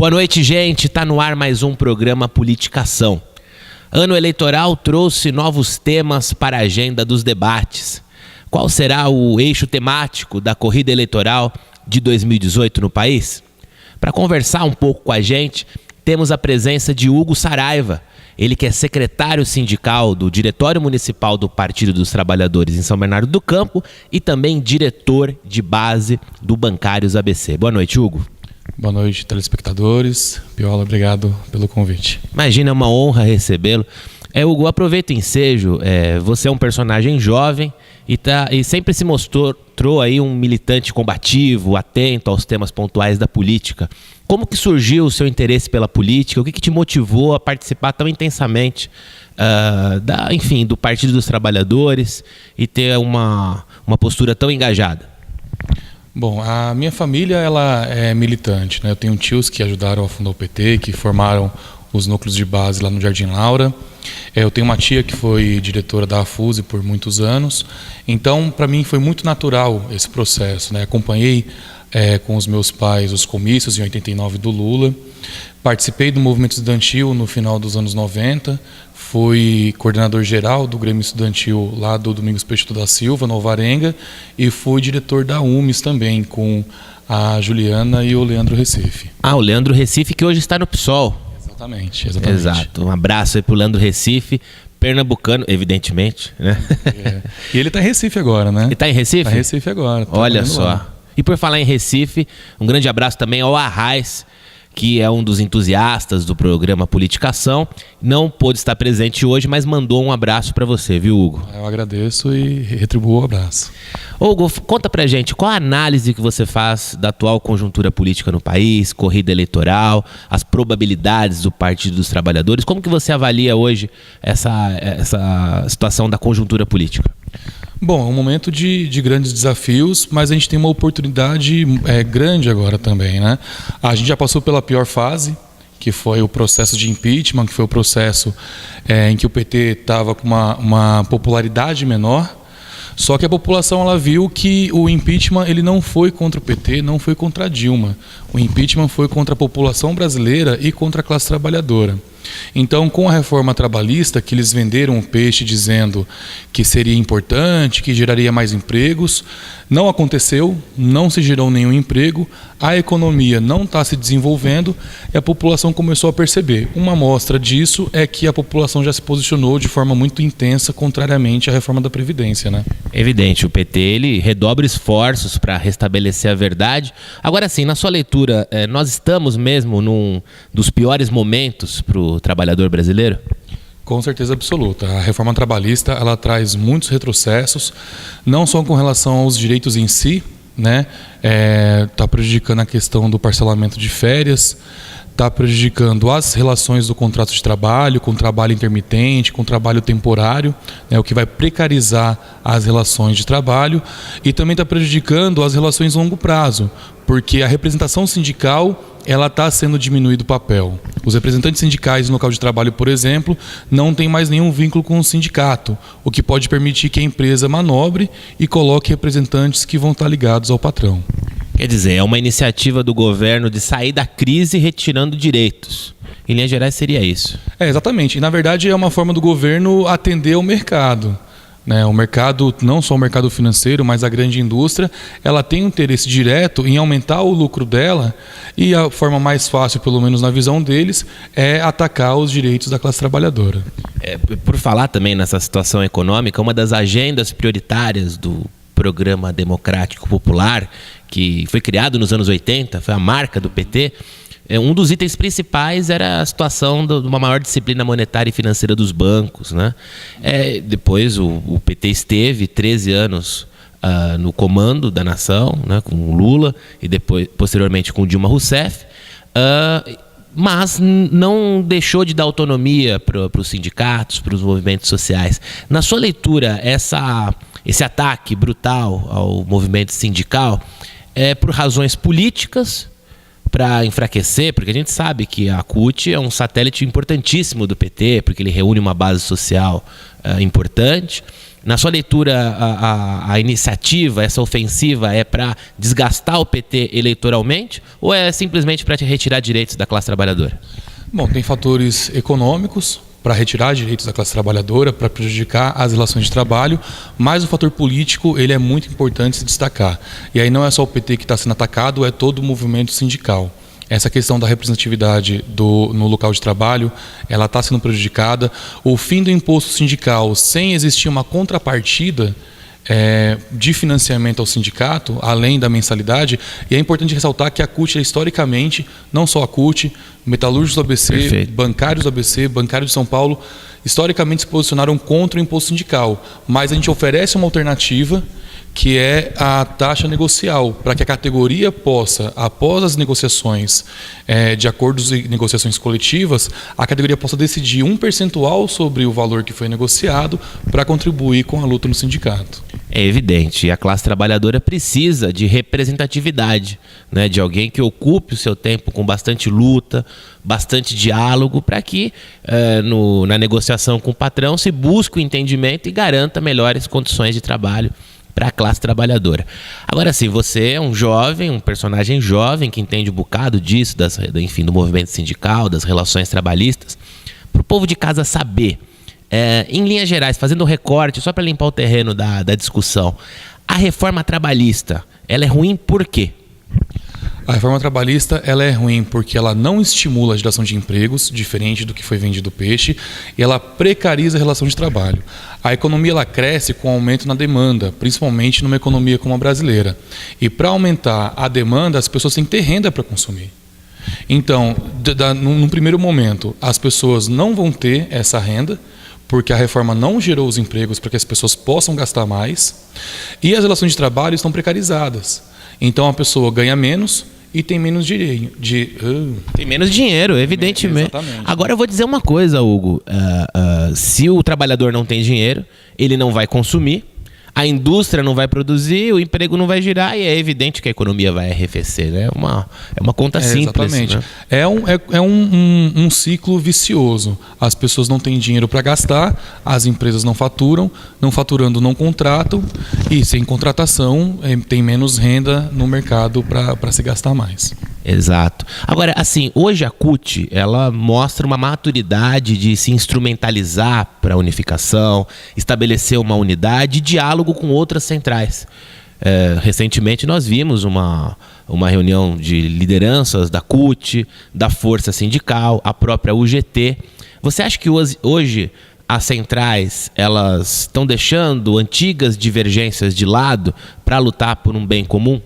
Boa noite, gente. Tá no ar mais um programa Politicação. Ano eleitoral trouxe novos temas para a agenda dos debates. Qual será o eixo temático da corrida eleitoral de 2018 no país? Para conversar um pouco com a gente, temos a presença de Hugo Saraiva, ele que é secretário sindical do Diretório Municipal do Partido dos Trabalhadores em São Bernardo do Campo e também diretor de base do Bancários ABC. Boa noite, Hugo. Boa noite, telespectadores. Piola, obrigado pelo convite. Imagina, é uma honra recebê-lo. Hugo, aproveita o ensejo, você é um personagem jovem e sempre se mostrou aí um militante combativo, atento aos temas pontuais da política. Como que surgiu o seu interesse pela política? O que te motivou a participar tão intensamente do Partido dos Trabalhadores e ter uma postura tão engajada? Bom, a minha família ela é militante, né? Eu tenho tios que ajudaram a fundar o PT, que formaram os núcleos de base lá no Jardim Laura. Eu tenho uma tia que foi diretora da AFUSE por muitos anos. Então, para mim foi muito natural esse processo, né? Acompanhei com os meus pais os comícios em 89 do Lula. Participei do movimento estudantil no final dos anos 90. Fui coordenador geral do Grêmio Estudantil lá do Domingos Peixoto da Silva, no Alvarenga, e fui diretor da UMES também, com a Juliana e o Leandro Recife. O Leandro Recife, que hoje está no PSOL. Exatamente. Exato. Um abraço aí pro Leandro Recife, pernambucano, evidentemente, né? E ele está em Recife agora, né? Ele está em Recife? Está em Recife agora. Olha só. Lá. E por falar em Recife, um grande abraço também ao Arraiz, que é um dos entusiastas do programa Politicação. Não pôde estar presente hoje, mas mandou um abraço para você, viu, Hugo? Eu agradeço e retribuo o abraço. Hugo, conta pra gente, qual a análise que você faz da atual conjuntura política no país, corrida eleitoral, as probabilidades do Partido dos Trabalhadores? Como que você avalia hoje essa situação da conjuntura política? Bom, é um momento de grandes desafios, mas a gente tem uma oportunidade grande agora também, né? A gente já passou pela pior fase, que foi o processo de impeachment, que foi o processo em que o PT estava com uma popularidade menor. Só que a população ela viu que o impeachment ele não foi contra o PT, não foi contra a Dilma. O impeachment foi contra a população brasileira e contra a classe trabalhadora. Então, com a reforma trabalhista, que eles venderam o peixe dizendo que seria importante, que geraria mais empregos, não aconteceu, não se gerou nenhum emprego, a economia não está se desenvolvendo e a população começou a perceber. Uma amostra disso é que a população já se posicionou de forma muito intensa, contrariamente à reforma da Previdência, né? Evidente, o PT ele redobra esforços para restabelecer a verdade. Agora sim, na sua leitura, nós estamos mesmo num dos piores momentos para o trabalhador brasileiro? Com certeza absoluta. A reforma trabalhista ela traz muitos retrocessos, não só com relação aos direitos em si, né? Está prejudicando a questão do parcelamento de férias, está prejudicando as relações do contrato de trabalho, com trabalho intermitente, com trabalho temporário, né, o que vai precarizar as relações de trabalho, e também está prejudicando as relações a longo prazo, porque a representação sindical ela está sendo diminuído o papel. Os representantes sindicais no local de trabalho, por exemplo, não têm mais nenhum vínculo com o sindicato, o que pode permitir que a empresa manobre e coloque representantes que vão estar ligados ao patrão. Quer dizer, é uma iniciativa do governo de sair da crise retirando direitos. Em linhas gerais seria isso. Exatamente. E, na verdade, é uma forma do governo atender ao mercado. Né? O mercado, não só o mercado financeiro, mas a grande indústria, ela tem um interesse direto em aumentar o lucro dela e a forma mais fácil, pelo menos na visão deles, é atacar os direitos da classe trabalhadora. Por falar também nessa situação econômica, uma das agendas prioritárias do Programa Democrático Popular, que foi criado nos anos 80, foi a marca do PT, um dos itens principais era a situação de uma maior disciplina monetária e financeira dos bancos, né? Depois o PT esteve 13 anos no comando da nação, né, com o Lula e depois, posteriormente com Dilma Rousseff, mas não deixou de dar autonomia para os sindicatos, para os movimentos sociais. Na sua leitura, esse ataque brutal ao movimento sindical é por razões políticas, para enfraquecer, porque a gente sabe que a CUT é um satélite importantíssimo do PT, porque ele reúne uma base social importante, Na sua leitura, a iniciativa, essa ofensiva é para desgastar o PT eleitoralmente ou é simplesmente para retirar direitos da classe trabalhadora? Bom, tem fatores econômicos para retirar direitos da classe trabalhadora, para prejudicar as relações de trabalho, mas o fator político ele é muito importante se destacar. E aí não é só o PT que está sendo atacado, é todo o movimento sindical. Essa questão da representatividade no local de trabalho, ela está sendo prejudicada. O fim do imposto sindical sem existir uma contrapartida de financiamento ao sindicato, além da mensalidade, e é importante ressaltar que a CUT, historicamente, não só a CUT, metalúrgicos do ABC, Perfeito. bancários do ABC, bancários de São Paulo, historicamente se posicionaram contra o imposto sindical, mas a gente oferece uma alternativa que é a taxa negocial, para que a categoria possa, após as negociações de acordos e negociações coletivas, a categoria possa decidir um percentual sobre o valor que foi negociado para contribuir com a luta no sindicato. É evidente, a classe trabalhadora precisa de representatividade, né, de alguém que ocupe o seu tempo com bastante luta, bastante diálogo, para que na negociação com o patrão se busque o entendimento e garanta melhores condições de trabalho para a classe trabalhadora. Agora sim, você é um jovem, um personagem jovem que entende um bocado disso, enfim, do movimento sindical, das relações trabalhistas. Para o povo de casa saber, em linhas gerais, fazendo um recorte, só para limpar o terreno da discussão, a reforma trabalhista, ela é ruim por quê? A reforma trabalhista ela é ruim porque ela não estimula a geração de empregos, diferente do que foi vendido peixe, e ela precariza a relação de trabalho. A economia ela cresce com aumento na demanda, principalmente numa economia como a brasileira. E para aumentar a demanda, as pessoas têm que ter renda para consumir. Então, num primeiro momento, as pessoas não vão ter essa renda, porque a reforma não gerou os empregos para que as pessoas possam gastar mais, e as relações de trabalho estão precarizadas. Então a pessoa ganha menos e tem menos direito. Tem menos dinheiro, evidentemente. Exatamente. Agora eu vou dizer uma coisa, Hugo. Se o trabalhador não tem dinheiro, ele não vai consumir, a indústria não vai produzir, o emprego não vai girar e é evidente que a economia vai arrefecer. Né? É uma conta simples. Exatamente. Né? É um ciclo vicioso. As pessoas não têm dinheiro para gastar, as empresas não faturam, não faturando não contratam e sem contratação tem menos renda no mercado para se gastar mais. Exato. Agora, assim, hoje a CUT, ela mostra uma maturidade de se instrumentalizar para a unificação, estabelecer uma unidade e diálogo com outras centrais. Recentemente nós vimos uma reunião de lideranças da CUT, da Força Sindical, a própria UGT. Você acha que hoje as centrais elas estão deixando antigas divergências de lado para lutar por um bem comum?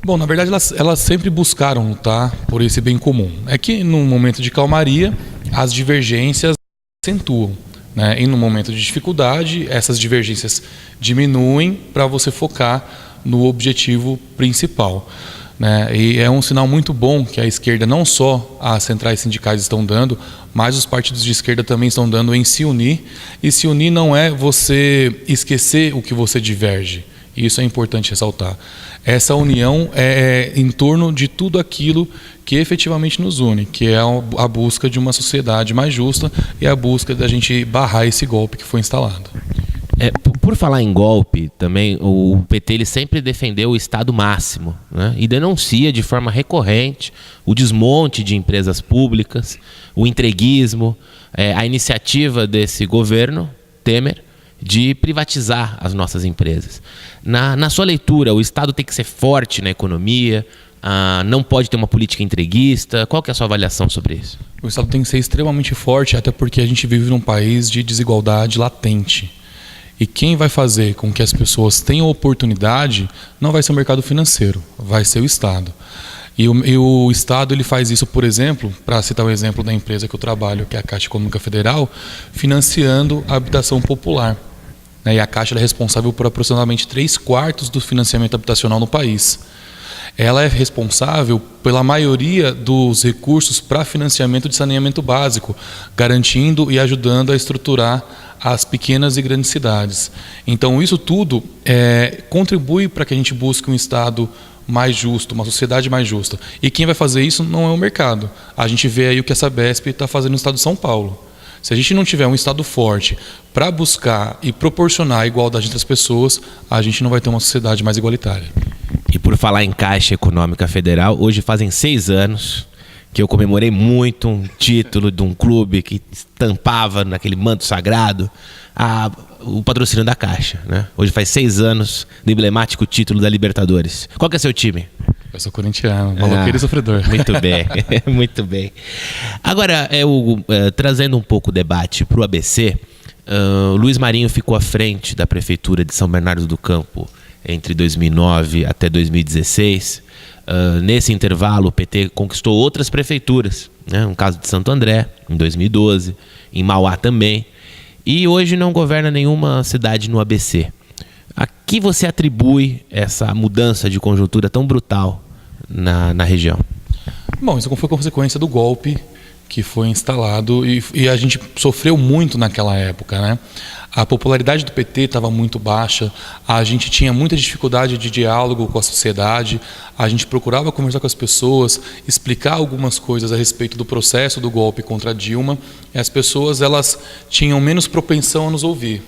Bom, na verdade elas sempre buscaram lutar por esse bem comum. É que num momento de calmaria as divergências acentuam, né? E no momento de dificuldade essas divergências diminuem para você focar no objetivo principal, né? E é um sinal muito bom que a esquerda, não só as centrais sindicais estão dando, mas os partidos de esquerda também estão dando em se unir. E se unir não é você esquecer o que você diverge. Isso é importante ressaltar. Essa união é em torno de tudo aquilo que efetivamente nos une, que é a busca de uma sociedade mais justa e a busca da gente barrar esse golpe que foi instalado. Por falar em golpe, também o PT ele sempre defendeu o Estado máximo, né? E denuncia de forma recorrente o desmonte de empresas públicas, o entreguismo, a iniciativa desse governo, Temer, de privatizar as nossas empresas. Na sua leitura, o Estado tem que ser forte na economia, não pode ter uma política entreguista. Qual que é a sua avaliação sobre isso? O Estado tem que ser extremamente forte, até porque a gente vive num país de desigualdade latente. E quem vai fazer com que as pessoas tenham oportunidade não vai ser o mercado financeiro, vai ser o Estado. E o Estado ele faz isso, por exemplo, para citar o exemplo da empresa que eu trabalho, que é a Caixa Econômica Federal, financiando a habitação popular. E a Caixa é responsável por aproximadamente 3/4 do financiamento habitacional no país. Ela é responsável pela maioria dos recursos para financiamento de saneamento básico, garantindo e ajudando a estruturar as pequenas e grandes cidades. Então isso tudo contribui para que a gente busque um Estado mais justo, uma sociedade mais justa. E quem vai fazer isso não é o mercado. A gente vê aí o que a Sabesp está fazendo no estado de São Paulo. Se a gente não tiver um Estado forte para buscar e proporcionar a igualdade entre as pessoas, a gente não vai ter uma sociedade mais igualitária. E por falar em Caixa Econômica Federal, hoje fazem 6 anos que eu comemorei muito um título de um clube que estampava naquele manto sagrado o patrocínio da Caixa, né? Hoje faz 6 anos do emblemático título da Libertadores. Qual que é seu time? Eu sou corintiano, maloqueiro e sofredor. Muito bem, muito bem. Agora, trazendo um pouco o debate para o ABC, o Luiz Marinho ficou à frente da Prefeitura de São Bernardo do Campo entre 2009 até 2016. Nesse intervalo, o PT conquistou outras prefeituras, né? No caso de Santo André, em 2012, em Mauá também. E hoje não governa nenhuma cidade no ABC. A que você atribui essa mudança de conjuntura tão brutal na região? Bom, isso foi consequência do golpe que foi instalado e a gente sofreu muito naquela época, né? A popularidade do PT estava muito baixa, a gente tinha muita dificuldade de diálogo com a sociedade, a gente procurava conversar com as pessoas, explicar algumas coisas a respeito do processo do golpe contra a Dilma, e as pessoas elas tinham menos propensão a nos ouvir.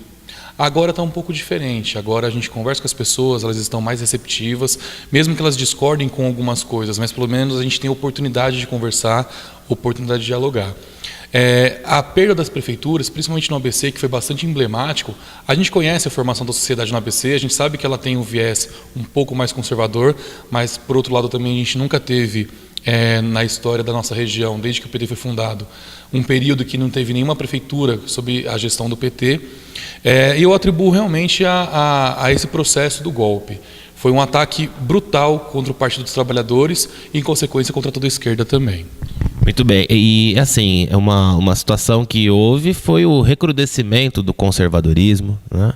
Agora está um pouco diferente, agora a gente conversa com as pessoas, elas estão mais receptivas, mesmo que elas discordem com algumas coisas, mas pelo menos a gente tem oportunidade de conversar, oportunidade de dialogar. A perda das prefeituras, principalmente no ABC, que foi bastante emblemático, a gente conhece a formação da sociedade no ABC, a gente sabe que ela tem um viés um pouco mais conservador, mas por outro lado também a gente nunca teve na história da nossa região, desde que o PT foi fundado, um período que não teve nenhuma prefeitura sob a gestão do PT, e eu atribuo realmente a esse processo do golpe. Foi um ataque brutal contra o Partido dos Trabalhadores e, em consequência, contra toda a esquerda também. Muito bem. E, assim, uma situação que houve foi o recrudescimento do conservadorismo, né?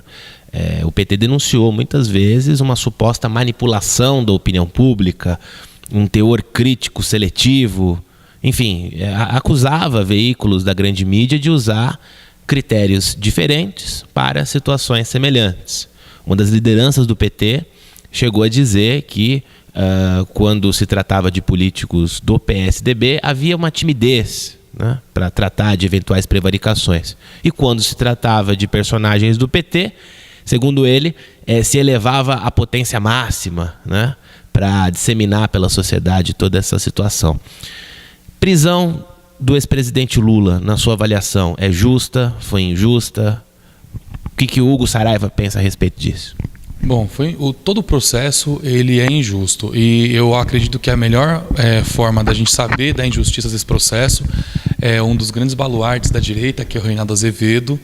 O PT denunciou muitas vezes uma suposta manipulação da opinião pública, um teor crítico seletivo, enfim, acusava veículos da grande mídia de usar critérios diferentes para situações semelhantes. Uma das lideranças do PT chegou a dizer que quando se tratava de políticos do PSDB, havia uma timidez, né, para tratar de eventuais prevaricações. E quando se tratava de personagens do PT, segundo ele, se elevava à potência máxima, né, para disseminar pela sociedade toda essa situação. Prisão do ex-presidente Lula, na sua avaliação, é justa? Foi injusta? O que o Hugo Saraiva pensa a respeito disso? Bom, todo o processo ele é injusto e eu acredito que a melhor forma da gente saber da injustiça desse processo é um dos grandes baluartes da direita, que é o Reinaldo Azevedo,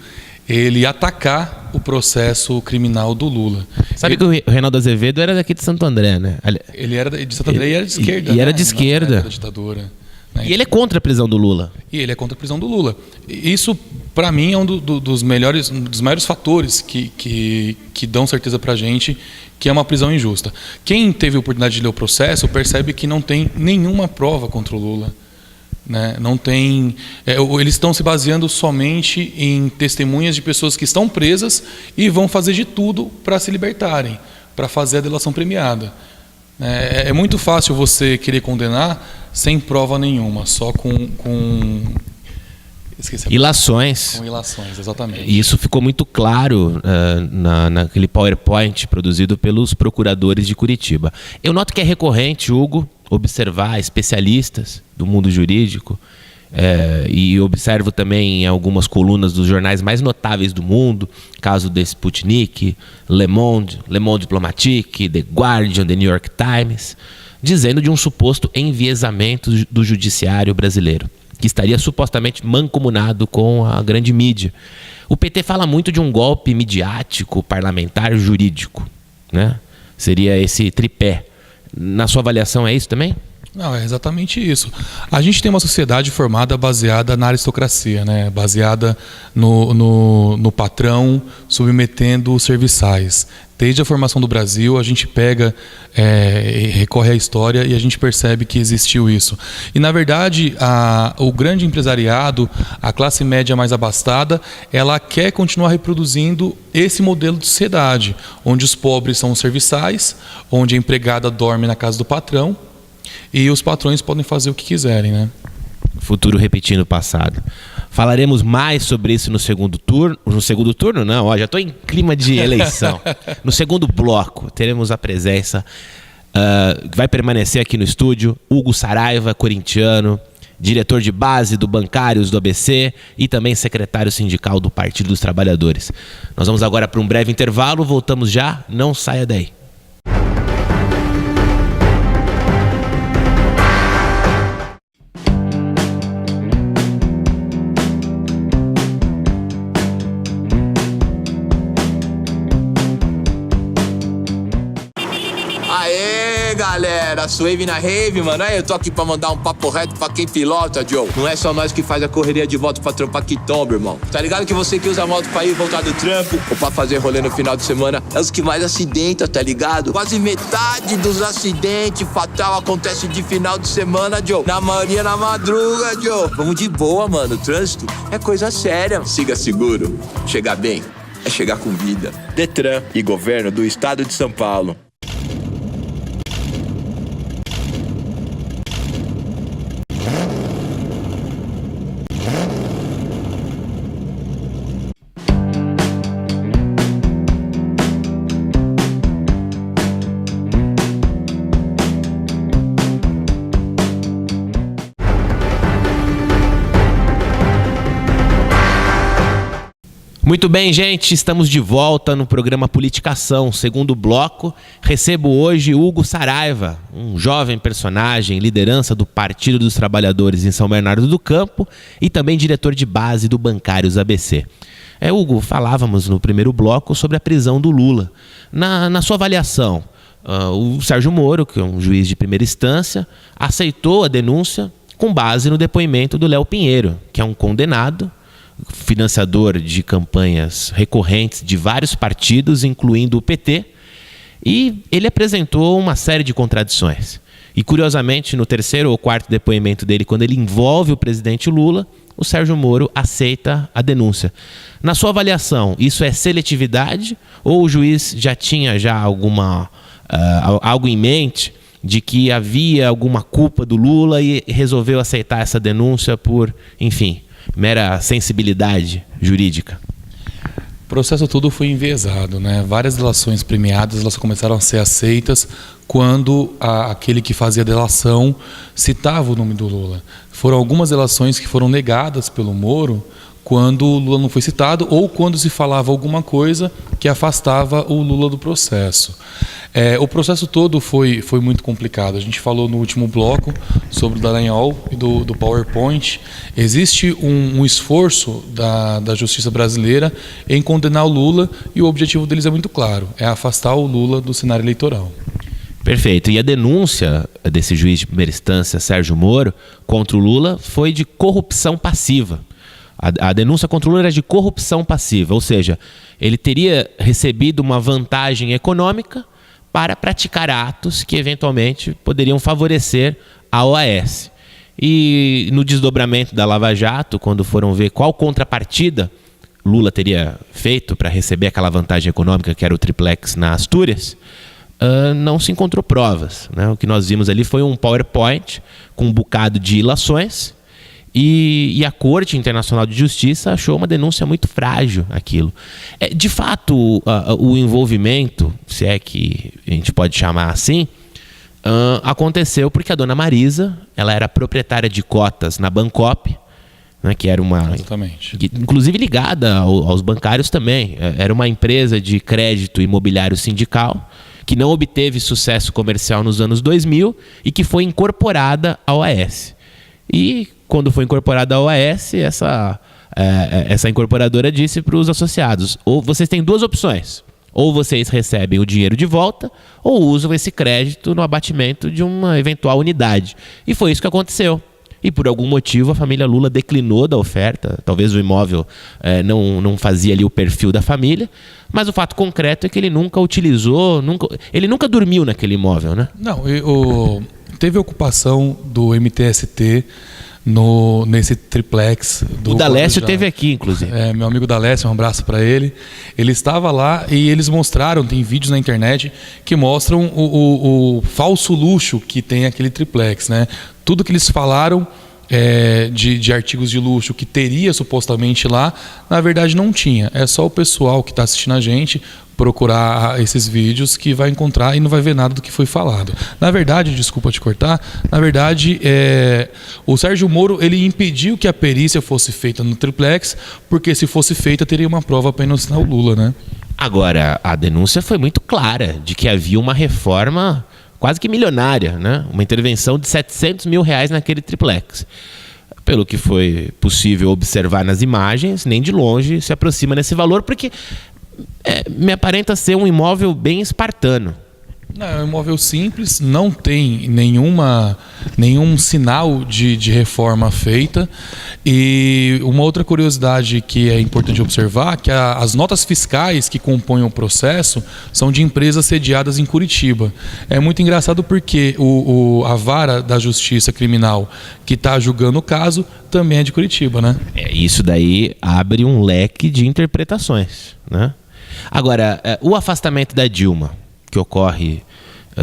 ele atacar o processo criminal do Lula. Sabe que o Reinaldo Azevedo era daqui de Santo André, né? Ele era de Santo André e era de esquerda. E era de esquerda. Da ditadura. E ele é contra a prisão do Lula. E ele é contra a prisão do Lula. Isso, para mim, é um dos maiores fatores que dão certeza para a gente que é uma prisão injusta. Quem teve a oportunidade de ler o processo percebe que não tem nenhuma prova contra o Lula. Né? Não tem, eles estão se baseando somente em testemunhas de pessoas que estão presas e vão fazer de tudo para se libertarem, para fazer a delação premiada. É muito fácil você querer condenar sem prova nenhuma, só com ilações. Com ilações, exatamente. E isso ficou muito claro naquele PowerPoint produzido pelos procuradores de Curitiba. Eu noto que é recorrente, Hugo, observar especialistas do mundo jurídico, e observo também em algumas colunas dos jornais mais notáveis do mundo, caso de Sputnik, Le Monde Diplomatique, The Guardian, The New York Times, dizendo de um suposto enviesamento do judiciário brasileiro, que estaria supostamente mancomunado com a grande mídia. O PT fala muito de um golpe midiático, parlamentar, jurídico, né? Seria esse tripé. Na sua avaliação é isso também? Não, é exatamente isso. A gente tem uma sociedade formada baseada na aristocracia, né? Baseada no patrão submetendo os serviçais. Desde a formação do Brasil, a gente pega, recorre à história e a gente percebe que existiu isso. E, na verdade, o grande empresariado, a classe média mais abastada, ela quer continuar reproduzindo esse modelo de sociedade, onde os pobres são os serviçais, onde a empregada dorme na casa do patrão, e os patrões podem fazer o que quiserem, né? Futuro repetindo o passado. Falaremos mais sobre isso no segundo turno. No segundo turno, não, ó, já estou em clima de eleição. No segundo bloco, teremos a presença, vai permanecer aqui no estúdio, Hugo Saraiva, corintiano, diretor de base do Bancários do ABC e também secretário sindical do Partido dos Trabalhadores. Nós vamos agora para um breve intervalo, voltamos já, não saia daí. Galera, Suave na rave, mano. Aí eu tô aqui pra mandar um papo reto pra quem pilota, Joe. Não é só nós que faz a correria de moto pra trampar que tomba, irmão. Tá ligado que você que usa a moto pra ir e voltar do trampo ou pra fazer rolê no final de semana é os que mais acidentam, tá ligado? Quase metade dos acidentes fatal acontece de final de semana, Joe. Na maioria na madruga, Joe. Vamos de boa, mano. O trânsito é coisa séria. Siga seguro. Chegar bem é chegar com vida. Detran e Governo do Estado de São Paulo. Muito bem, gente, estamos de volta no programa Politicação, segundo bloco. Recebo hoje Hugo Saraiva, um jovem personagem, liderança do Partido dos Trabalhadores em São Bernardo do Campo e também diretor de base do Bancários ABC. Hugo, falávamos no primeiro bloco sobre a prisão do Lula. Na sua avaliação, o Sérgio Moro, que é um juiz de primeira instância, aceitou a denúncia com base no depoimento do Léo Pinheiro, que é um condenado, financiador de campanhas recorrentes de vários partidos, incluindo o PT, e ele apresentou uma série de contradições. E, curiosamente, no terceiro ou quarto depoimento dele, quando ele envolve o presidente Lula, o Sérgio Moro aceita a denúncia. Na sua avaliação, isso é seletividade ou o juiz já tinha algo em mente de que havia alguma culpa do Lula e resolveu aceitar essa denúncia por, enfim, mera sensibilidade jurídica? O processo todo foi enviesado, né? Várias delações premiadas, elas começaram a ser aceitas quando aquele que fazia a delação citava o nome do Lula. Foram algumas delações que foram negadas pelo Moro quando o Lula não foi citado ou quando se falava alguma coisa que afastava o Lula do processo. O processo todo foi muito complicado. A gente falou no último bloco sobre o Dallagnol e do PowerPoint. Existe um esforço da justiça brasileira em condenar o Lula e o objetivo deles é muito claro, é afastar o Lula do cenário eleitoral. Perfeito. E a denúncia desse juiz de primeira instância, Sérgio Moro, contra o Lula foi de corrupção passiva. A denúncia contra o Lula era de corrupção passiva, ou seja, ele teria recebido uma vantagem econômica para praticar atos que eventualmente poderiam favorecer a OAS. E no desdobramento da Lava Jato, quando foram ver qual contrapartida Lula teria feito para receber aquela vantagem econômica que era o triplex na Astúrias, não se encontrou provas, né? O que nós vimos ali foi um PowerPoint com um bocado de ilações. E a Corte Internacional de Justiça achou uma denúncia muito frágil aquilo. De fato, o envolvimento, se é que a gente pode chamar assim, aconteceu porque a dona Marisa, ela era proprietária de cotas na Bancop, né, que era uma... Exatamente. Inclusive ligada aos bancários também. Era uma empresa de crédito imobiliário sindical que não obteve sucesso comercial nos anos 2000 e que foi incorporada à OAS. E quando foi incorporada à OAS, essa incorporadora disse para os associados: ou vocês têm duas opções, ou vocês recebem o dinheiro de volta, ou usam esse crédito no abatimento de uma eventual unidade. E foi isso que aconteceu. E por algum motivo a família Lula declinou da oferta. Talvez o imóvel não fazia ali o perfil da família, mas o fato concreto é que ele nunca utilizou, ele nunca dormiu naquele imóvel, né? Não, teve ocupação do MTST nesse triplex. O Dalécio teve aqui, inclusive. Meu amigo Dalécio, um abraço para ele. Ele estava lá e eles mostraram, tem vídeos na internet que mostram o falso luxo que tem aquele triplex, né? Tudo que eles falaram de artigos de luxo que teria supostamente lá, na verdade não tinha. É só o pessoal que está assistindo a gente procurar esses vídeos que vai encontrar e não vai ver nada do que foi falado. Na verdade, desculpa te cortar, na verdade o Sérgio Moro ele impediu que a perícia fosse feita no triplex, porque se fosse feita teria uma prova para inocentar o Lula, né? Agora, a denúncia foi muito clara de que havia uma reforma quase que milionária, né? Uma intervenção de R$700 mil naquele triplex. Pelo que foi possível observar nas imagens, nem de longe se aproxima desse valor, porque me aparenta ser um imóvel bem espartano. Não, é um imóvel simples, não tem nenhum sinal de reforma feita. E uma outra curiosidade que é importante observar, que as notas fiscais que compõem o processo são de empresas sediadas em Curitiba. É muito engraçado porque a vara da Justiça Criminal que está julgando o caso também é de Curitiba, né? Isso daí abre um leque de interpretações, né? Agora, o afastamento da Dilma, que ocorre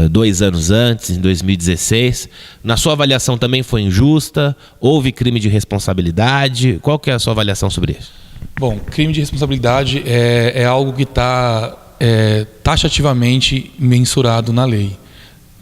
2 anos antes, em 2016, na sua avaliação também foi injusta? Houve crime de responsabilidade? Qual que é a sua avaliação sobre isso? Bom, crime de responsabilidade é algo que está taxativamente mensurado na lei.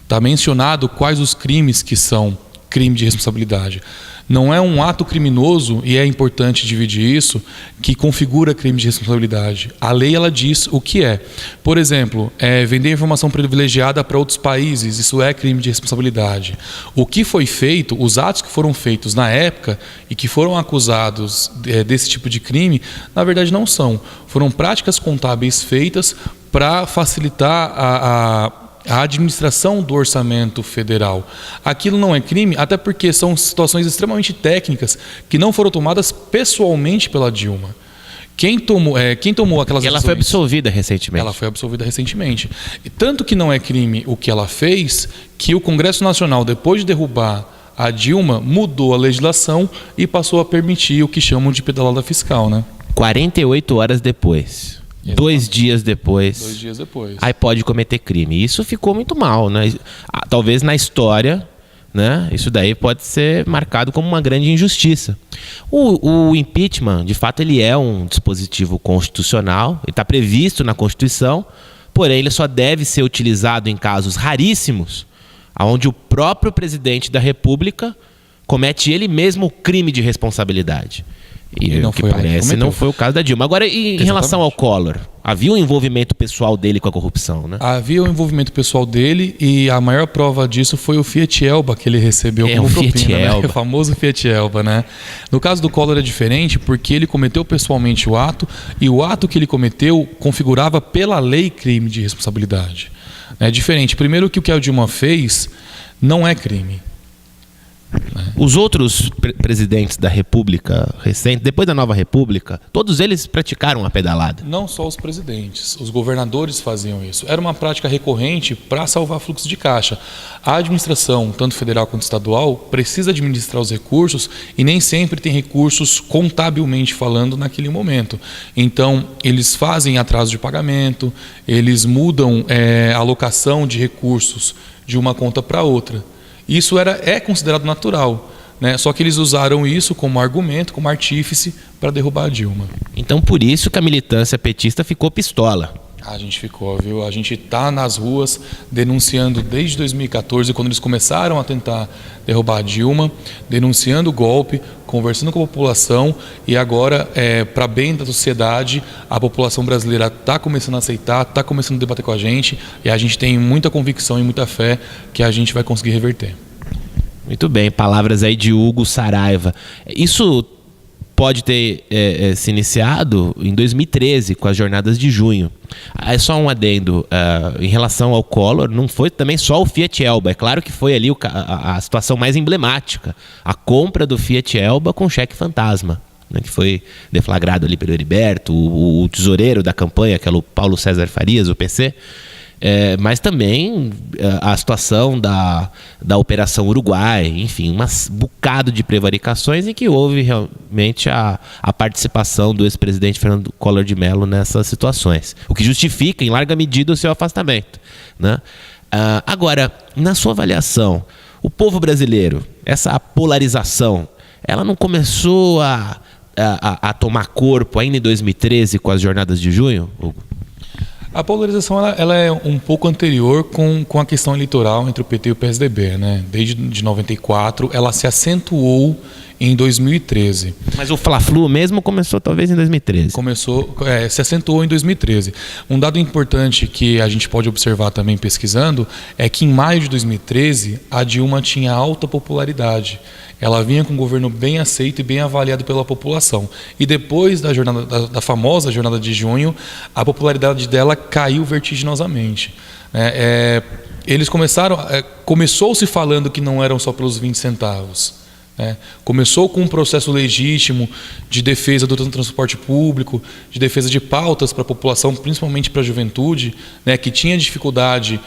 Está mencionado quais os crimes que são crime de responsabilidade. Não é um ato criminoso, e é importante dividir isso, que configura crime de responsabilidade. A lei ela diz o que é. Por exemplo, vender informação privilegiada para outros países, isso é crime de responsabilidade. O que foi feito, os atos que foram feitos na época e que foram acusados desse tipo de crime, na verdade não são. Foram práticas contábeis feitas para facilitar a administração do orçamento federal. Aquilo não é crime, até porque são situações extremamente técnicas que não foram tomadas pessoalmente pela Dilma. Quem tomou aquelas decisões... Ela foi absolvida recentemente. Ela foi absolvida recentemente. E tanto que não é crime o que ela fez, que o Congresso Nacional, depois de derrubar a Dilma, mudou a legislação e passou a permitir o que chamam de pedalada fiscal, né? 48 horas depois. Exatamente. 2 dias depois. 2 dias depois. Aí pode cometer crime. Isso ficou muito mal, né? Talvez na história, né? Isso daí pode ser marcado como uma grande injustiça. O impeachment, de fato, ele é um dispositivo constitucional. Ele está previsto na Constituição. Porém, ele só deve ser utilizado em casos raríssimos, onde o próprio presidente da República comete ele mesmo o crime de responsabilidade. E o que parece não foi o caso da Dilma. Agora, em relação ao Collor, havia um envolvimento pessoal dele com a corrupção, né? Havia um envolvimento pessoal dele, e a maior prova disso foi o Fiat Elba que ele recebeu como propina, né? O famoso Fiat Elba, né? No caso do Collor é diferente, porque ele cometeu pessoalmente o ato, e o ato que ele cometeu configurava pela lei crime de responsabilidade. É diferente. Primeiro que o a Dilma fez não é crime. Os outros presidentes da República recente, depois da Nova República, todos eles praticaram a pedalada. Não só os presidentes, os governadores faziam isso. Era uma prática recorrente para salvar fluxo de caixa. A administração, tanto federal quanto estadual, precisa administrar os recursos e nem sempre tem recursos contabilmente falando naquele momento. Então, eles fazem atraso de pagamento, eles mudam a alocação de recursos de uma conta para outra. Isso é considerado natural, né? Só que eles usaram isso como argumento, como artífice para derrubar a Dilma. Então, por isso que a militância petista ficou pistola. A gente ficou, viu? A gente está nas ruas denunciando desde 2014, quando eles começaram a tentar derrubar a Dilma, denunciando o golpe, conversando com a população, e agora, para bem da sociedade, a população brasileira está começando a aceitar, está começando a debater com a gente, e a gente tem muita convicção e muita fé que a gente vai conseguir reverter. Muito bem, palavras aí de Hugo Saraiva. Isso pode ter se iniciado em 2013, com as jornadas de junho. É só um adendo, em relação ao Collor, não foi também só o Fiat Elba. É claro que foi ali a situação mais emblemática, a compra do Fiat Elba com cheque fantasma, né, que foi deflagrado ali pelo Heriberto, o tesoureiro da campanha, que era o Paulo César Farias, o PC. Mas também a situação da Operação Uruguai, enfim, um bocado de prevaricações em que houve realmente a participação do ex-presidente Fernando Collor de Mello nessas situações, o que justifica em larga medida o seu afastamento, né? Agora, na sua avaliação, O povo brasileiro, essa polarização, ela não começou a tomar corpo ainda em 2013 com as jornadas de junho, Hugo? A polarização ela é um pouco anterior com a questão eleitoral entre o PT e o PSDB, né? Desde de 94, ela se acentuou em 2013. Mas o Fla-Flu mesmo começou talvez em 2013. Se acentuou em 2013. Um dado importante que a gente pode observar também pesquisando é que em maio de 2013 a Dilma tinha alta popularidade. Ela vinha com um governo bem aceito e bem avaliado pela população. E depois da famosa jornada de junho, a popularidade dela caiu vertiginosamente. Eles começou-se falando que não eram só pelos 20 centavos. Começou com um processo legítimo de defesa do transporte público, de defesa de pautas para a população, principalmente para a juventude, que tinha dificuldade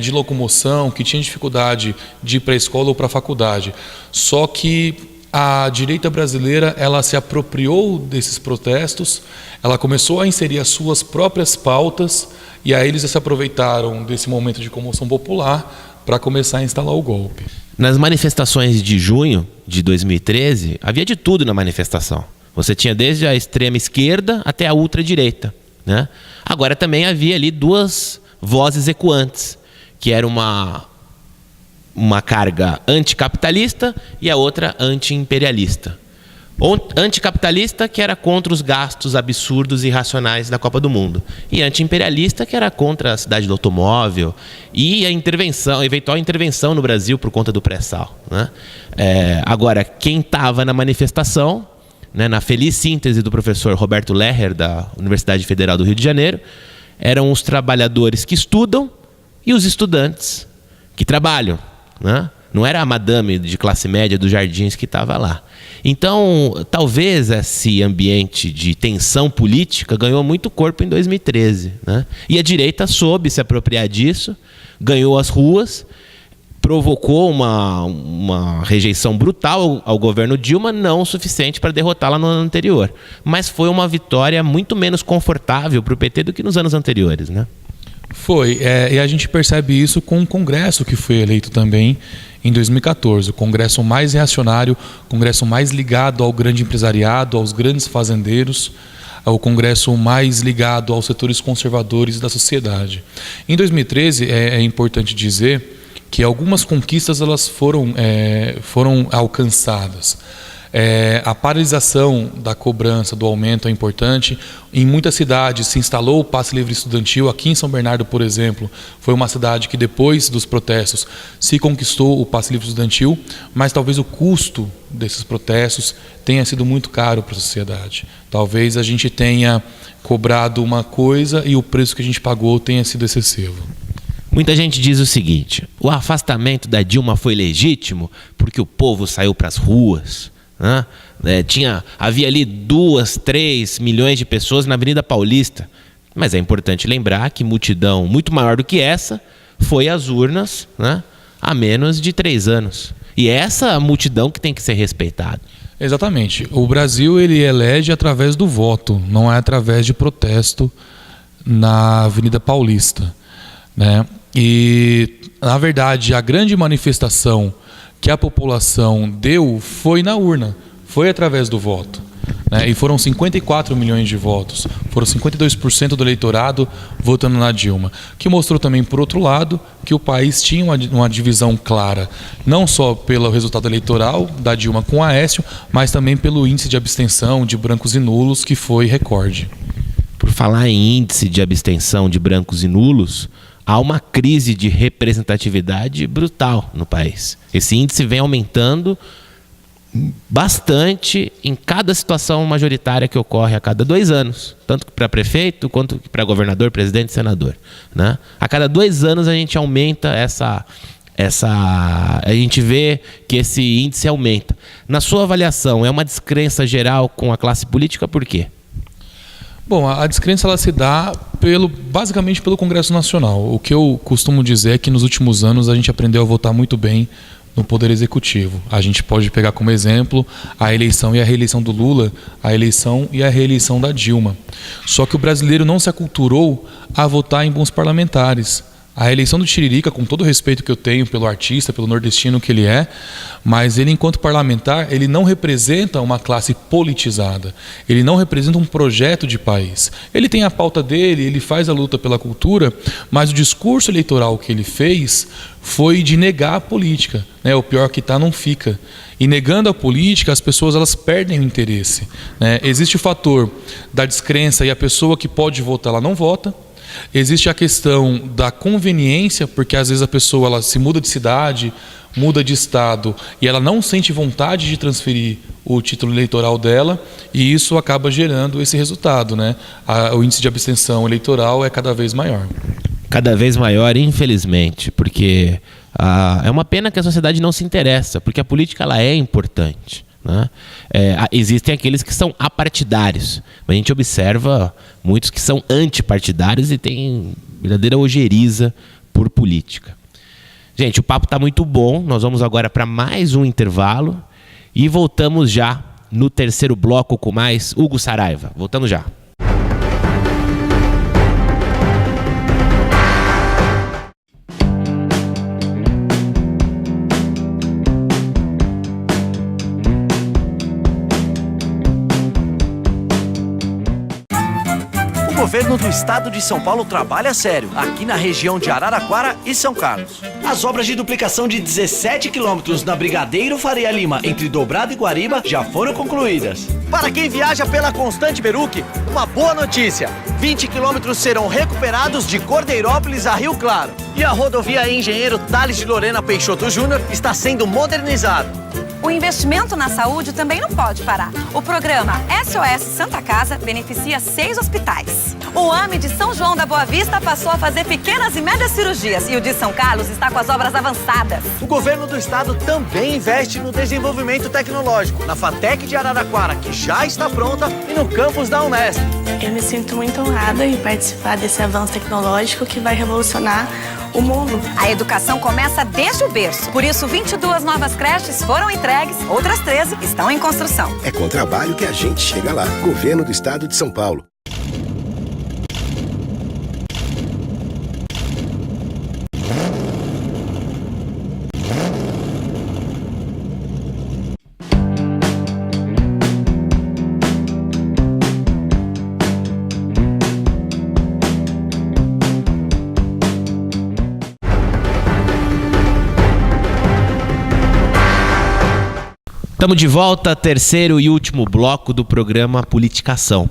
de locomoção, que tinha dificuldade de ir para a escola ou para a faculdade. Só que a direita brasileira ela se apropriou desses protestos, ela começou a inserir as suas próprias pautas e aí eles se aproveitaram desse momento de comoção popular para começar a instalar o golpe. Nas manifestações de junho de 2013, havia de tudo na manifestação. Você tinha desde a extrema esquerda até a ultradireita, né? Agora também havia ali duas vozes ecoantes, que era uma carga anticapitalista e a outra anti-imperialista. Anticapitalista, que era contra os gastos absurdos e irracionais da Copa do Mundo, e anti-imperialista, que era contra a cidade do automóvel e a eventual intervenção no Brasil por conta do pré-sal, né? Agora, quem estava na manifestação, né, na feliz síntese do professor Roberto Lerrer, da Universidade Federal do Rio de Janeiro, eram os trabalhadores que estudam e os estudantes que trabalham, né? Não era a madame de classe média dos Jardins que estava lá. Então, talvez esse ambiente de tensão política ganhou muito corpo em 2013, né? E a direita soube se apropriar disso, ganhou as ruas, provocou uma rejeição brutal ao governo Dilma, não o suficiente para derrotá-la no ano anterior. Mas foi uma vitória muito menos confortável para o PT do que nos anos anteriores, né? Foi, e a gente percebe isso com o Congresso que foi eleito também em 2014, o Congresso mais reacionário, o Congresso mais ligado ao grande empresariado, aos grandes fazendeiros, o Congresso mais ligado aos setores conservadores da sociedade. Em 2013, é importante dizer que algumas conquistas elas foram alcançadas. A paralisação da cobrança do aumento é importante. Em muitas cidades se instalou o passe livre estudantil. Aqui em São Bernardo, por exemplo, foi uma cidade que depois dos protestos se conquistou o passe livre estudantil, mas talvez o custo desses protestos tenha sido muito caro para a sociedade. Talvez a gente tenha cobrado uma coisa e o preço que a gente pagou tenha sido excessivo. Muita gente diz o seguinte: o afastamento da Dilma foi legítimo porque o povo saiu para as ruas. Havia ali 2, 3 milhões de pessoas na Avenida Paulista. Mas é importante lembrar que multidão muito maior do que essa foi às urnas, né, há menos de 3 anos. E é essa multidão que tem que ser respeitada. Exatamente. O Brasil ele elege através do voto, não é através de protesto na Avenida Paulista, né? E, na verdade, a grande manifestação que a população deu foi na urna, foi através do voto, né? E foram 54 milhões de votos, foram 52% do eleitorado votando na Dilma, que mostrou também, por outro lado, que o país tinha uma divisão clara, não só pelo resultado eleitoral da Dilma com Aécio, mas também pelo índice de abstenção de brancos e nulos, que foi recorde. Por falar em índice de abstenção de brancos e nulos, há uma crise de representatividade brutal no país. Esse índice vem aumentando bastante em cada situação majoritária que ocorre a cada 2 anos, tanto para prefeito quanto para governador, presidente e senador, né? A cada 2 anos a gente aumenta a gente vê que esse índice aumenta. Na sua avaliação, é uma descrença geral com a classe política, por quê? Bom, a descrença ela se dá basicamente pelo Congresso Nacional. O que eu costumo dizer é que nos últimos anos a gente aprendeu a votar muito bem no Poder Executivo. A gente pode pegar como exemplo a eleição e a reeleição do Lula, a eleição e a reeleição da Dilma. Só que o brasileiro não se aculturou a votar em bons parlamentares, A eleição do Tiririca, com todo o respeito que eu tenho pelo artista, pelo nordestino que ele é, mas ele, enquanto parlamentar, ele não representa uma classe politizada. Ele não representa um projeto de país. Ele tem a pauta dele, ele faz a luta pela cultura, mas o discurso eleitoral que ele fez foi de negar a política. Né? O pior que está não fica. E negando a política, as pessoas elas perdem o interesse. Né? Existe o fator da descrença e a pessoa que pode votar, ela não vota. Existe a questão da conveniência, porque às vezes a pessoa ela se muda de cidade, muda de estado e ela não sente vontade de transferir o título eleitoral dela, e isso acaba gerando esse resultado, né? O índice de abstenção eleitoral é cada vez maior. Cada vez maior, infelizmente, porque é uma pena que a sociedade não se interessa, porque a política ela é importante. Né? Existem aqueles que são apartidários, mas a gente observa muitos que são antipartidários e tem verdadeira ojeriza por política. Gente, o papo está muito bom, nós vamos agora para mais um intervalo e voltamos já no terceiro bloco com mais Hugo Saraiva. Voltamos já. O governo do estado de São Paulo trabalha sério, aqui na região de Araraquara e São Carlos. As obras de duplicação de 17 quilômetros na Brigadeiro Faria Lima, entre Dobrado e Guariba, já foram concluídas. Para quem viaja pela Constante Beruque, uma boa notícia. 20 quilômetros serão recuperados de Cordeirópolis a Rio Claro. E a rodovia Engenheiro Tales de Lorena Peixoto Júnior está sendo modernizada. O investimento na saúde também não pode parar. O programa SOS Santa Casa beneficia 6 hospitais. O AME de São João da Boa Vista passou a fazer pequenas e médias cirurgias e o de São Carlos está com as obras avançadas. O governo do estado também investe no desenvolvimento tecnológico, na FATEC de Araraquara, que já está pronta, e no campus da Unesp. Eu me sinto muito honrada em participar desse avanço tecnológico que vai revolucionar o mundo. A educação começa desde o berço. Por isso, 22 novas creches foram entregues, outras 13 estão em construção. É com trabalho que a gente chega lá. Governo do Estado de São Paulo. Estamos de volta, terceiro e último bloco do programa Politicação.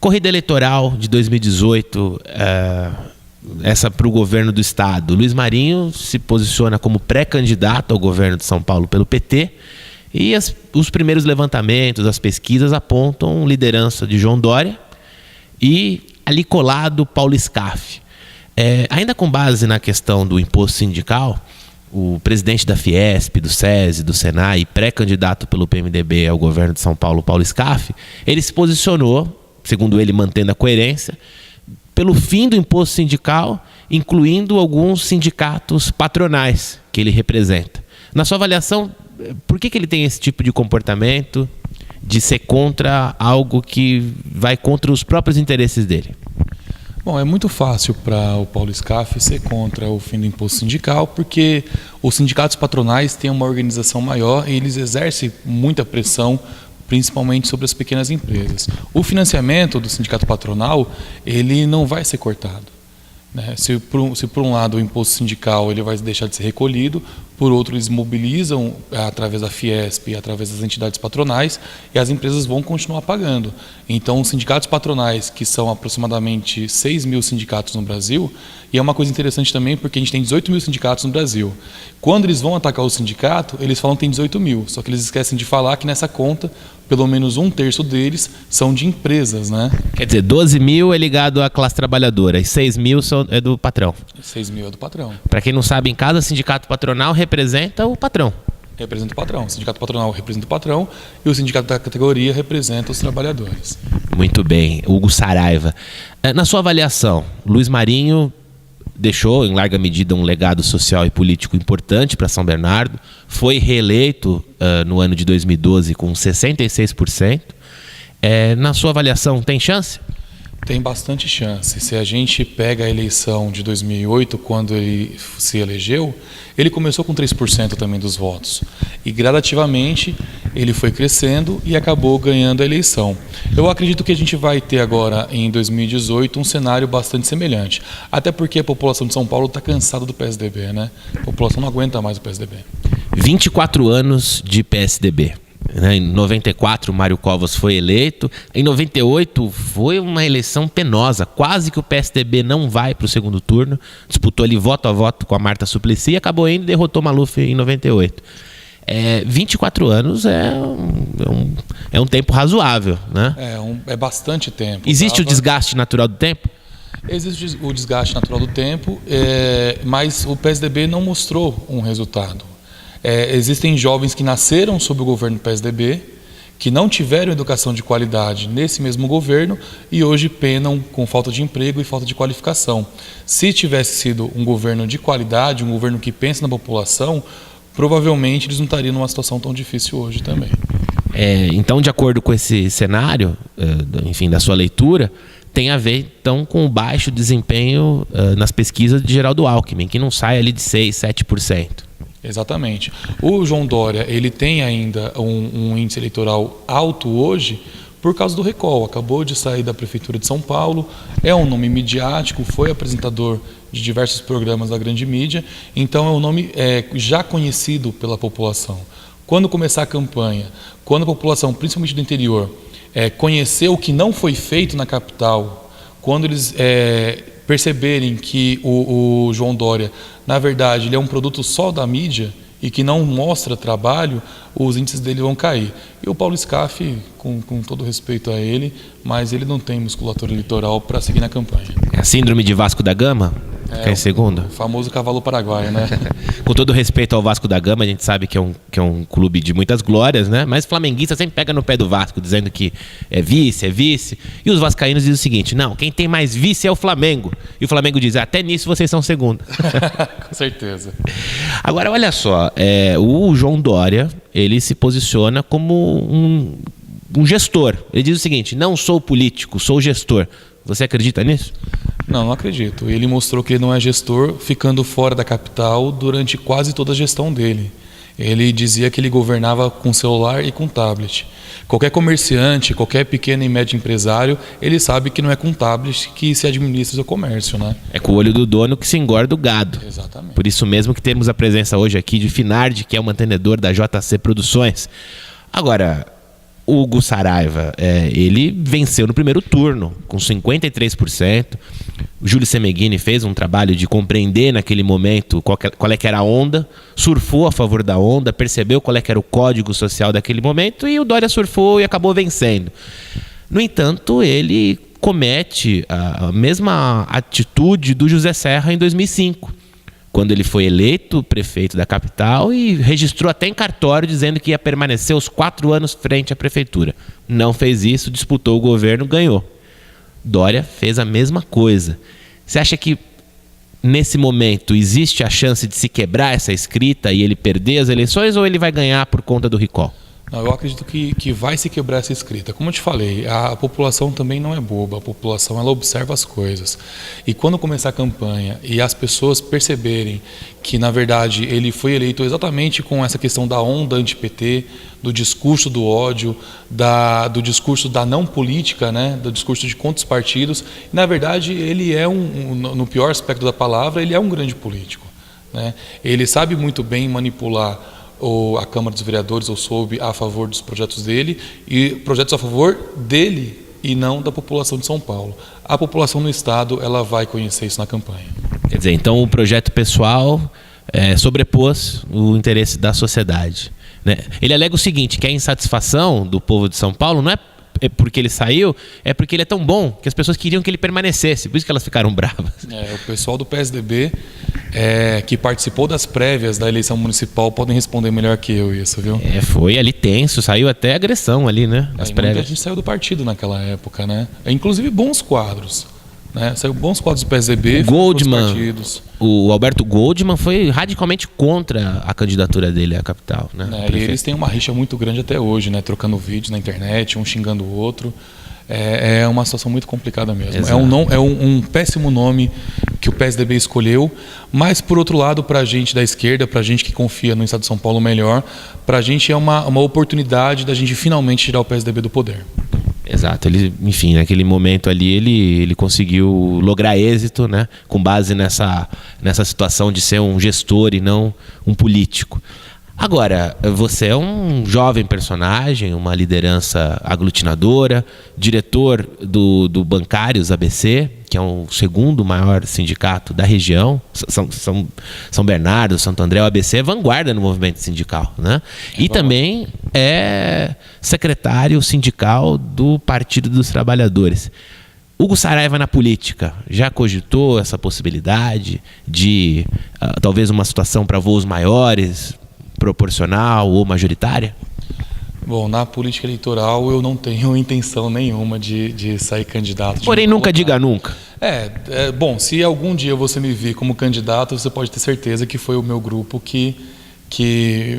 Corrida eleitoral de 2018, essa para o governo do estado. Luiz Marinho se posiciona como pré-candidato ao governo de São Paulo pelo PT e os primeiros levantamentos, as pesquisas apontam liderança de João Dória e ali colado Paulo Scaff. Ainda com base na questão do imposto sindical, o presidente da Fiesp, do SESI, do Senai, pré-candidato pelo PMDB ao governo de São Paulo, Paulo Scaff, ele se posicionou, segundo ele, mantendo a coerência, pelo fim do imposto sindical, incluindo alguns sindicatos patronais que ele representa. Na sua avaliação, por que ele tem esse tipo de comportamento de ser contra algo que vai contra os próprios interesses dele? Bom, é muito fácil para o Paulo Scaff ser contra o fim do imposto sindical, porque os sindicatos patronais têm uma organização maior e eles exercem muita pressão, principalmente sobre as pequenas empresas. O financiamento do sindicato patronal, ele não vai ser cortado. Né? Se por um lado o imposto sindical ele vai deixar de ser recolhido, por outro eles mobilizam através da Fiesp e através das entidades patronais e as empresas vão continuar pagando. Então os sindicatos patronais, que são aproximadamente 6 mil sindicatos no Brasil, e é uma coisa interessante também porque a gente tem 18 mil sindicatos no Brasil. Quando eles vão atacar o sindicato, eles falam que tem 18 mil, só que eles esquecem de falar que nessa conta, pelo menos 1/3 deles são de empresas, né? Quer dizer, 12 mil é ligado à classe trabalhadora e 6 mil é do patrão. 6 mil é do patrão. Para quem não sabe, em cada sindicato patronal representa o patrão. Representa o patrão. O sindicato patronal representa o patrão e o sindicato da categoria representa os trabalhadores. Muito bem. Hugo Saraiva. Na sua avaliação, Luiz Marinho deixou, em larga medida, um legado social e político importante para São Bernardo. Foi reeleito no ano de 2012 com 66%. Na sua avaliação, tem chance? Tem bastante chance. Se a gente pega a eleição de 2008, quando ele se elegeu, ele começou com 3% também dos votos. E gradativamente ele foi crescendo e acabou ganhando a eleição. Eu acredito que a gente vai ter agora, em 2018, um cenário bastante semelhante. Até porque a população de São Paulo está cansada do PSDB, né? A população não aguenta mais o PSDB. 24 anos de PSDB. Em 94, Mário Covas foi eleito. Em 98, foi uma eleição penosa. Quase que o PSDB não vai para o segundo turno. Disputou ali voto a voto com a Marta Suplicy e acabou indo e derrotou Maluf em 98. 24 anos é um tempo razoável, né? É bastante tempo. Existe o desgaste natural do tempo? Existe o desgaste natural do tempo, mas o PSDB não mostrou um resultado. Existem jovens que nasceram sob o governo do PSDB, que não tiveram educação de qualidade nesse mesmo governo e hoje penam com falta de emprego e falta de qualificação. Se tivesse sido um governo de qualidade, um governo que pensa na população, provavelmente eles não estariam numa situação tão difícil hoje também. Então, de acordo com esse cenário, enfim, da sua leitura, tem a ver então com o baixo desempenho nas pesquisas de Geraldo Alckmin, que não sai ali de 6, 7%. Exatamente. O João Dória, ele tem ainda um índice eleitoral alto hoje por causa do recall. Acabou de sair da Prefeitura de São Paulo, é um nome midiático, foi apresentador de diversos programas da grande mídia, então é um nome já conhecido pela população. Quando começar a campanha, quando a população, principalmente do interior, conhecer o que não foi feito na capital, quando eles perceberem que o João Dória, na verdade, ele é um produto só da mídia e que não mostra trabalho, os índices dele vão cair. E o Paulo Scaff, com todo respeito a ele, mas ele não tem musculatura eleitoral para seguir na campanha. É a síndrome de Vasco da Gama? Que é em segundo? O famoso cavalo paraguaio, né? Com todo respeito ao Vasco da Gama, a gente sabe que é um clube de muitas glórias, né? Mas flamenguista sempre pega no pé do Vasco, dizendo que é vice. E os vascaínos dizem o seguinte: não, quem tem mais vice é o Flamengo. E o Flamengo diz: até nisso vocês são segundo. Com certeza. Agora, olha só, o João Dória, ele se posiciona como um gestor. Ele diz o seguinte: não sou político, sou gestor. Você acredita nisso? Não acredito. Ele mostrou que ele não é gestor, ficando fora da capital durante quase toda a gestão dele. Ele dizia que ele governava com celular e com tablet. Qualquer comerciante, qualquer pequeno e médio empresário, ele sabe que não é com tablet que se administra o seu comércio, né? É com o olho do dono que se engorda o gado. Exatamente. Por isso mesmo que temos a presença hoje aqui de Finardi, que é o mantenedor da JC Produções. Agora, o Hugo Saraiva, ele venceu no primeiro turno, com 53%. O Júlio Semeghini fez um trabalho de compreender naquele momento qual que era a onda, surfou a favor da onda, percebeu qual que era o código social daquele momento e o Dória surfou e acabou vencendo. No entanto, ele comete a mesma atitude do José Serra em 2005. Quando ele foi eleito prefeito da capital e registrou até em cartório dizendo que ia permanecer os 4 anos frente à prefeitura. Não fez isso, disputou o governo, ganhou. Dória fez a mesma coisa. Você acha que nesse momento existe a chance de se quebrar essa escrita e ele perder as eleições ou ele vai ganhar por conta do recall? Não, eu acredito que vai se quebrar essa escrita. Como eu te falei, a população também não é boba, a população ela observa as coisas. E quando começar a campanha e as pessoas perceberem que, na verdade, ele foi eleito exatamente com essa questão da onda anti-PT, do discurso do ódio, do discurso da não política, né, do discurso de contra os partidos, na verdade, ele é no pior aspecto da palavra, ele é um grande político, né? Ele sabe muito bem manipular a Câmara dos Vereadores, ou soube a favor dos projetos dele, e projetos a favor dele e não da população de São Paulo. A população no estado, ela vai conhecer isso na campanha. Quer dizer, então o projeto pessoal sobrepôs o interesse da sociedade, né? Ele alega o seguinte, que a insatisfação do povo de São Paulo não é porque ele saiu, é porque ele é tão bom que as pessoas queriam que ele permanecesse, por isso que elas ficaram bravas. O pessoal do PSDB que participou das prévias da eleição municipal podem responder melhor que eu isso, viu? Foi ali tenso, saiu até agressão ali, né? Nas prévias. Muita gente saiu do partido naquela época, né? Inclusive bons quadros, né? Saiu bons quadros do PSDB, Goldman, o Alberto Goldman foi radicalmente contra a candidatura dele à capital, né? E eles têm uma rixa muito grande até hoje, né? Trocando vídeos na internet, um xingando o outro. É uma situação muito complicada mesmo. Exato. É um péssimo nome que o PSDB escolheu, mas, por outro lado, para a gente da esquerda, para a gente que confia no Estado de São Paulo melhor, para a gente é uma oportunidade da gente finalmente tirar o PSDB do poder. Exato, ele, enfim, naquele momento ali ele conseguiu lograr êxito, né, com base nessa situação de ser um gestor e não um político. Agora, você é um jovem personagem, uma liderança aglutinadora, diretor do Bancários ABC, que é o segundo maior sindicato da região, São Bernardo, Santo André, o ABC é vanguarda no movimento sindical, né? E também é secretário sindical do Partido dos Trabalhadores. Hugo Saraiva na política, já cogitou essa possibilidade de talvez uma situação para voos maiores, proporcional ou majoritária? Bom, na política eleitoral eu não tenho intenção nenhuma de sair candidato. Porém, nunca diga nunca. Bom, se algum dia você me vir como candidato, você pode ter certeza que foi o meu grupo que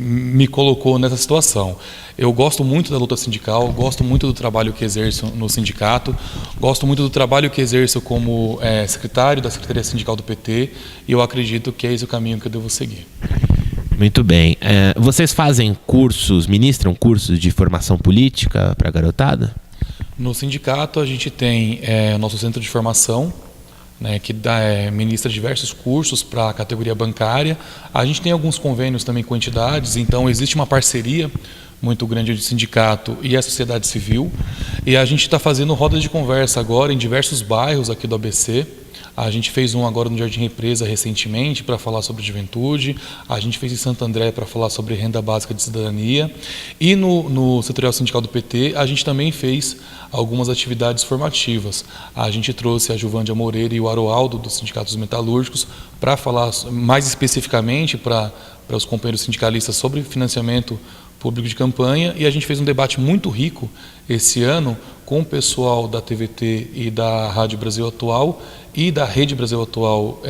me colocou nessa situação. Eu gosto muito da luta sindical, gosto muito do trabalho que exerço no sindicato, gosto muito do trabalho que exerço como secretário da Secretaria Sindical do PT, e eu acredito que é esse o caminho que eu devo seguir. Muito bem. Vocês fazem ministram cursos de formação política para a garotada? No sindicato a gente tem nosso centro de formação, né, que ministra diversos cursos para a categoria bancária. A gente tem alguns convênios também com entidades, então existe uma parceria muito grande do sindicato e a sociedade civil. E a gente está fazendo rodas de conversa agora em diversos bairros aqui do ABC. A gente fez um agora no Jardim Represa recentemente para falar sobre juventude. A gente fez em Santo André para falar sobre renda básica de cidadania. E no setorial sindical do PT, a gente também fez algumas atividades formativas. A gente trouxe a Juvândia Moreira e o Aroaldo dos sindicatos metalúrgicos para falar mais especificamente para os companheiros sindicalistas sobre financiamento público de campanha, e a gente fez um debate muito rico esse ano com o pessoal da TVT e da Rádio Brasil Atual e da Rede Brasil Atual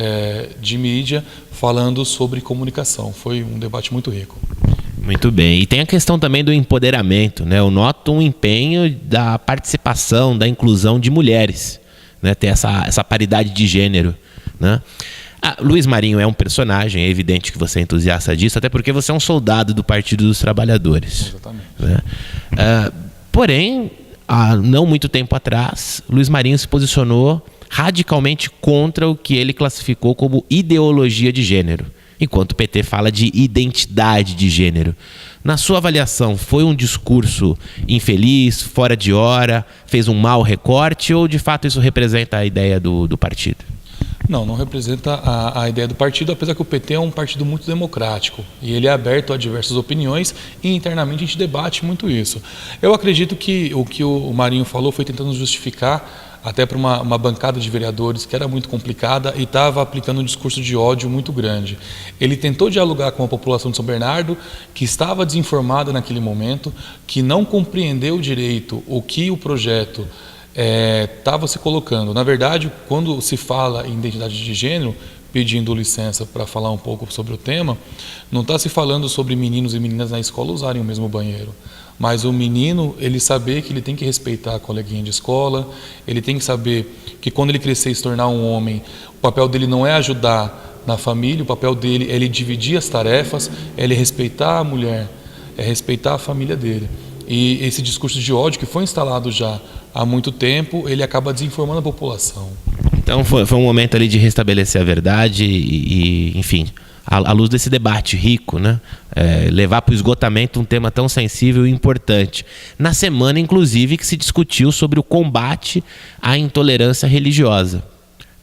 de mídia, falando sobre comunicação. Foi um debate muito rico. Muito bem. E tem a questão também do empoderamento, né? Eu noto um empenho da participação, da inclusão de mulheres, né? Ter essa paridade de gênero, né? Luiz Marinho é um personagem, é evidente que você é entusiasta disso, até porque você é um soldado do Partido dos Trabalhadores. Exatamente. Né? Porém, há não muito tempo atrás, Luiz Marinho se posicionou radicalmente contra o que ele classificou como ideologia de gênero, enquanto o PT fala de identidade de gênero. Na sua avaliação, foi um discurso infeliz, fora de hora, fez um mau recorte, ou de fato isso representa a ideia do partido? Não representa a ideia do partido, apesar que o PT é um partido muito democrático e ele é aberto a diversas opiniões, e internamente a gente debate muito isso. Eu acredito que o que o Marinho falou foi tentando justificar até para uma bancada de vereadores que era muito complicada e estava aplicando um discurso de ódio muito grande. Ele tentou dialogar com a população de São Bernardo, que estava desinformada naquele momento, que não compreendeu direito o que o projeto estava se colocando. Na verdade, quando se fala em identidade de gênero, pedindo licença para falar um pouco sobre o tema, não está se falando sobre meninos e meninas na escola usarem o mesmo banheiro, mas o menino, ele saber que ele tem que respeitar a coleguinha de escola, ele tem que saber que quando ele crescer e se tornar um homem, o papel dele não é ajudar na família, o papel dele é ele dividir as tarefas, é ele respeitar a mulher, é respeitar a família dele. E esse discurso de ódio que foi instalado já há muito tempo, ele acaba desinformando a população. Então foi um momento ali de restabelecer a verdade e enfim, à luz desse debate rico, né? Levar para o esgotamento um tema tão sensível e importante. Na semana, inclusive, que se discutiu sobre o combate à intolerância religiosa,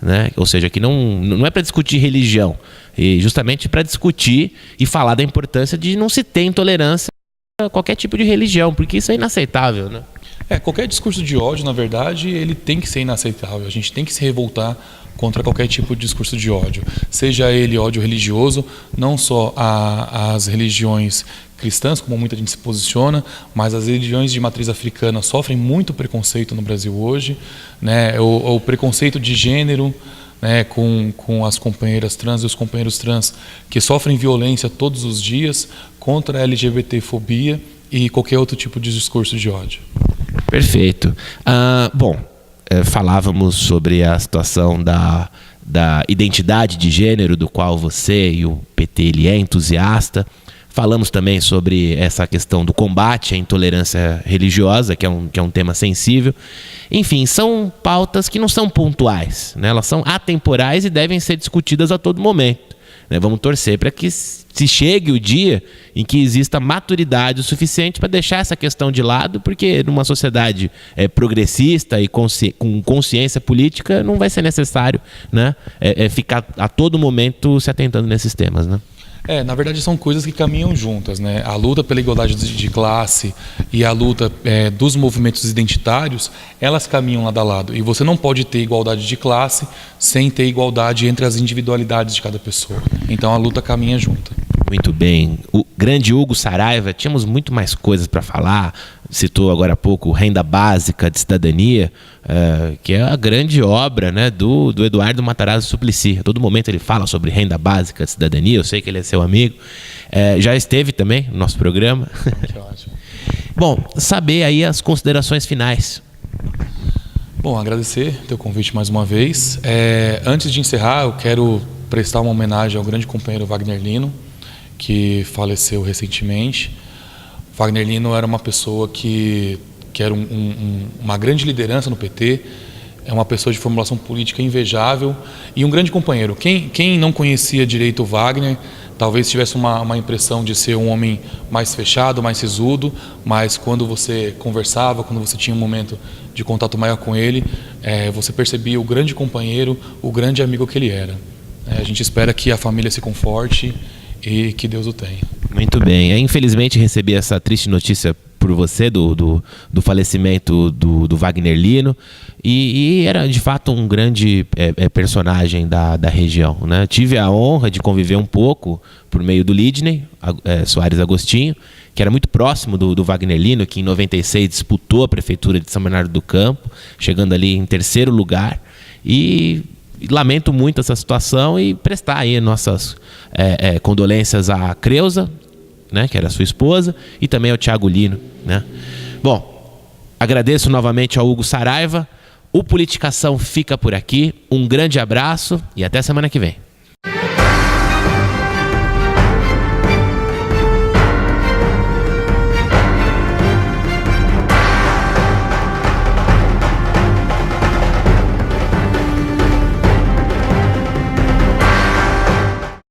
né? Ou seja, que não é para discutir religião, e justamente para discutir e falar da importância de não se ter intolerância a qualquer tipo de religião, porque isso é inaceitável, né? Qualquer discurso de ódio, na verdade, ele tem que ser inaceitável. A gente tem que se revoltar contra qualquer tipo de discurso de ódio. Seja ele ódio religioso, não só as religiões cristãs, como muita gente se posiciona, mas as religiões de matriz africana sofrem muito preconceito no Brasil hoje, né? O preconceito de gênero, né, com as companheiras trans e os companheiros trans que sofrem violência todos os dias, contra a LGBTfobia e qualquer outro tipo de discurso de ódio. Perfeito. Bom, falávamos sobre a situação da identidade de gênero, do qual você e o PT ele é entusiasta. Falamos também sobre essa questão do combate à intolerância religiosa, que é um tema sensível. Enfim, são pautas que não são pontuais, né? Elas são atemporais e devem ser discutidas a todo momento, né? Vamos torcer para que se chegue o dia em que exista maturidade o suficiente para deixar essa questão de lado, porque numa sociedade progressista e com consciência política não vai ser necessário, né, ficar a todo momento se atentando nesses temas, né? Na verdade são coisas que caminham juntas, né? A luta pela igualdade de classe e a luta dos movimentos identitários, elas caminham lado a lado. E você não pode ter igualdade de classe sem ter igualdade entre as individualidades de cada pessoa. Então a luta caminha junta. Muito bem. O grande Hugo Saraiva, tínhamos muito mais coisas para falar. Citou agora há pouco Renda Básica de Cidadania, que é a grande obra, né, do Eduardo Matarazzo Suplicy. A todo momento ele fala sobre Renda Básica de Cidadania, eu sei que ele é seu amigo. Já esteve também no nosso programa. Que ótimo. Bom, saber aí as considerações finais. Bom, agradecer o teu convite mais uma vez. Antes de encerrar, eu quero prestar uma homenagem ao grande companheiro Wagner Lino, que faleceu recentemente. Wagner Lino era uma pessoa que era uma grande liderança no PT, é uma pessoa de formulação política invejável e um grande companheiro. Quem não conhecia direito o Wagner, talvez tivesse uma impressão de ser um homem mais fechado, mais sisudo, mas quando você conversava, quando você tinha um momento de contato maior com ele, você percebia o grande companheiro, o grande amigo que ele era. A gente espera que a família se conforte e que Deus o tenha. Muito bem. Infelizmente recebi essa triste notícia por você do falecimento do Wagner Lino e era de fato um grande personagem da região, né? Tive a honra de conviver um pouco por meio do Lidney Soares Agostinho, que era muito próximo do Wagner Lino, que em 96 disputou a prefeitura de São Bernardo do Campo, chegando ali em 3º lugar, e lamento muito essa situação e prestar aí nossas condolências à Creuza, né, que era sua esposa, e também ao Thiago Lino, né? Bom, agradeço novamente ao Hugo Saraiva. O Politicação fica por aqui. Um grande abraço e até semana que vem.